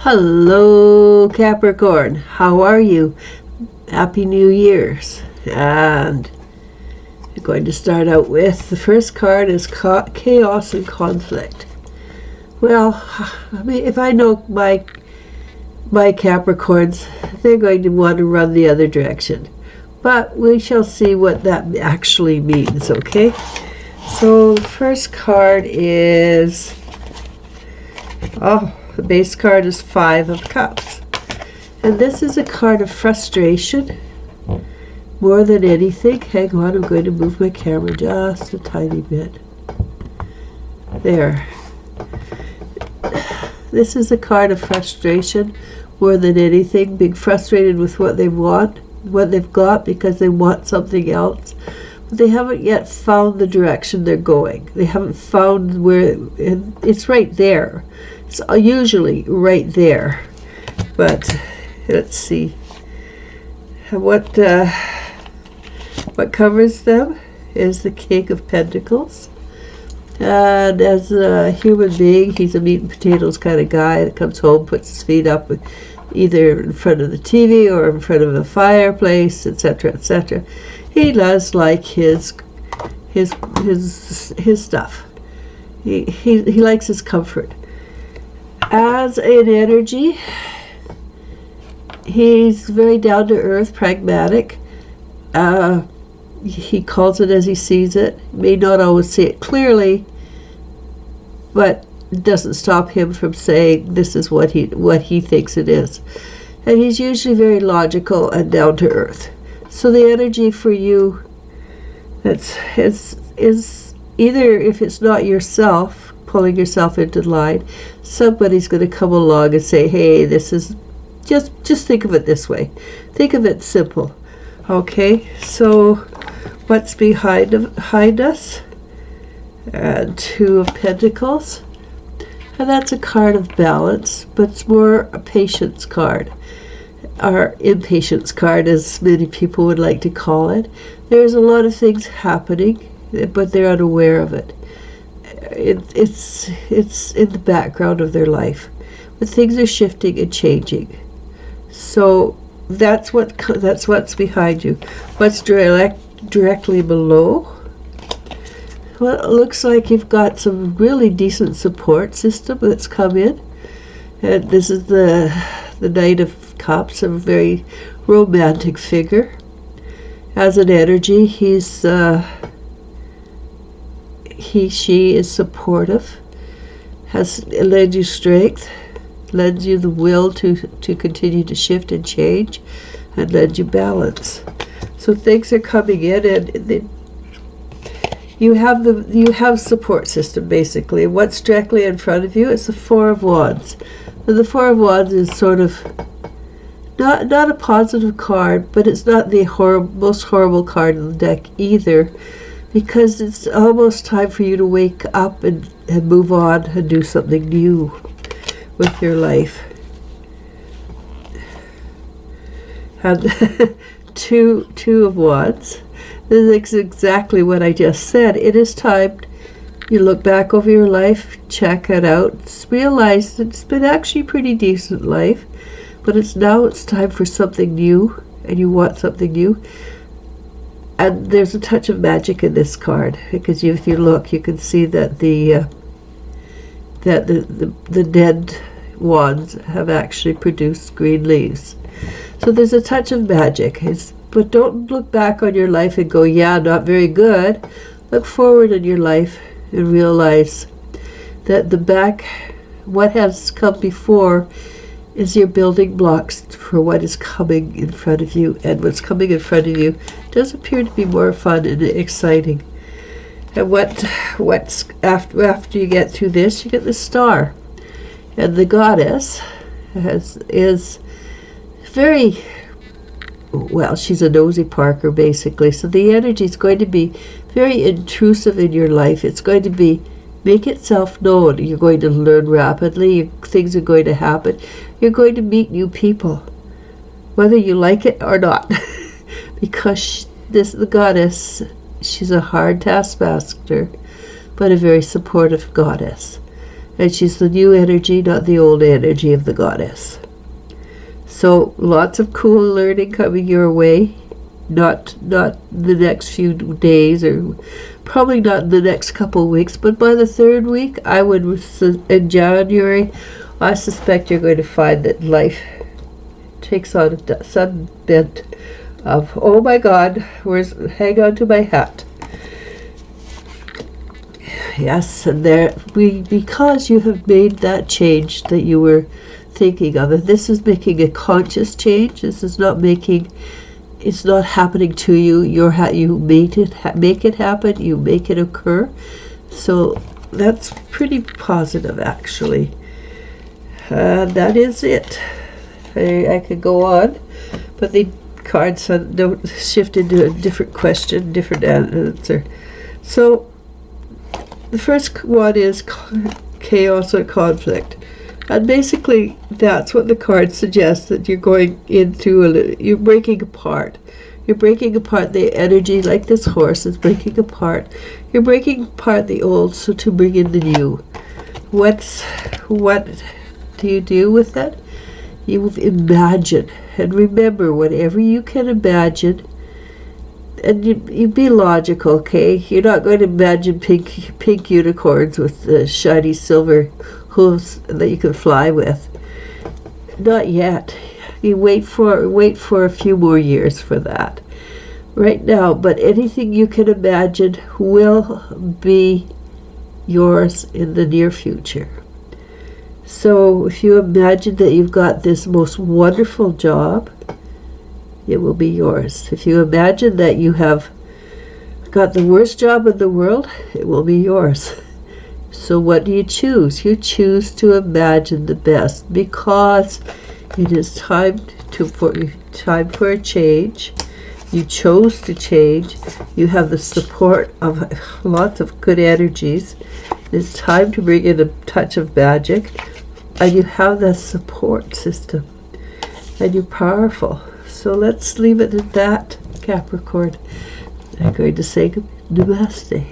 Hello Capricorn, how are you? Happy New Year's. And I'm going to start out with the first card is Chaos and Conflict. Well, I mean, if I know my Capricorns, they're going to want to run the other direction. But we shall see what that actually means, okay? So the first card is, the base card is 5 of Cups. And this is a card of frustration more than anything. Hang on, I'm going to move my camera just a tiny bit. There. This is a card of frustration more than anything, being frustrated with what they want, what they've got, because they want something else. But they haven't yet found the direction they're going. They haven't found where, it's right there. It's usually right there. But let's see. What covers them is the King of Pentacles. And as a human being, he's a meat and potatoes kind of guy that comes home, puts his feet up either in front of the TV or in front of a fireplace, etc., etc. He does like his stuff. He likes his comfort. As an energy, he's very down to earth, pragmatic. He calls it as he sees it. May not always see it clearly, but it doesn't stop him from saying this is what he thinks it is. And he's usually very logical and down to earth. So the energy for you is either, if it's not yourself pulling yourself into line, somebody's going to come along and say, hey, this is just think of it this way. Think of it simple. Okay, so what's behind us? And 2 of Pentacles. And that's a card of balance, but it's more a patience card. Or impatience card, as many people would like to call it. There's a lot of things happening, but they're unaware of it. It's in the background of their life. But things are shifting and changing. So that's what's behind you. What's directly below? Well, it looks like you've got some really decent support system that's come in. And this is the Knight of Cups, a very romantic figure. As an energy, she is supportive, has led you strength, lends you the will to continue to shift and change, and lends you balance. So things are coming in, and you have support system basically. What's directly in front of you is the 4 of Wands. And the 4 of Wands is sort of not a positive card, but it's not the most horrible card in the deck either, because it's almost time for you to wake up and move on and do something new with your life. And 2 of Wands. This is exactly what I just said. It is time you look back over your life, check it out, realize that it's been actually a pretty decent life, but it's time for something new, and you want something new. And there's a touch of magic in this card, because if you look, you can see that the dead wands have actually produced green leaves. So there's a touch of magic. But don't look back on your life and go, yeah, not very good. Look forward in your life and realize that what has come before is your building blocks for what is coming in front of you. And what's coming in front of you does appear to be more fun and exciting. And what's after you get through this, you get the Star. And the Goddess is very, well, she's a nosy Parker basically. So the energy is going to be very intrusive in your life. It's going to make itself known. You're going to learn rapidly. Things are going to happen. You're going to meet new people, whether you like it or not. Because the Goddess, she's a hard taskmaster, but a very supportive goddess. And she's the new energy, not the old energy of the goddess. So lots of cool learning coming your way. Not the next few days, or probably not in the next couple of weeks, but by the third week, in January, I suspect you're going to find that life takes on a sudden bent of, oh my God, hang on to my hat. Yes, and because you have made that change that you were thinking of, and this is making a conscious change. This is not it's not happening to you. You make it happen. You make it occur. So that's pretty positive, actually. That is it. I could go on, but the cards don't shift into a different question, different answer. So the first one is chaos or conflict. And basically, that's what the cards suggest, that you're going into, you're breaking apart. You're breaking apart the energy, like this horse is breaking apart. You're breaking apart the old, so to bring in the new. What do you do with that? You imagine. And remember, whatever you can imagine, and you be logical, okay? You're not going to imagine pink unicorns with shiny silver hooves that you can fly with. Not yet. You wait for a few more years for that. Right now, but anything you can imagine will be yours in the near future. So if you imagine that you've got this most wonderful job, it will be yours. If you imagine that you have got the worst job in the world, it will be yours. So what do you choose? You choose to imagine the best, because it is time for a change. You chose to change. You have the support of lots of good energies. It's time to bring in a touch of magic, and you have that support system, and you're powerful. So let's leave it at that, Capricorn. I'm going to say namaste.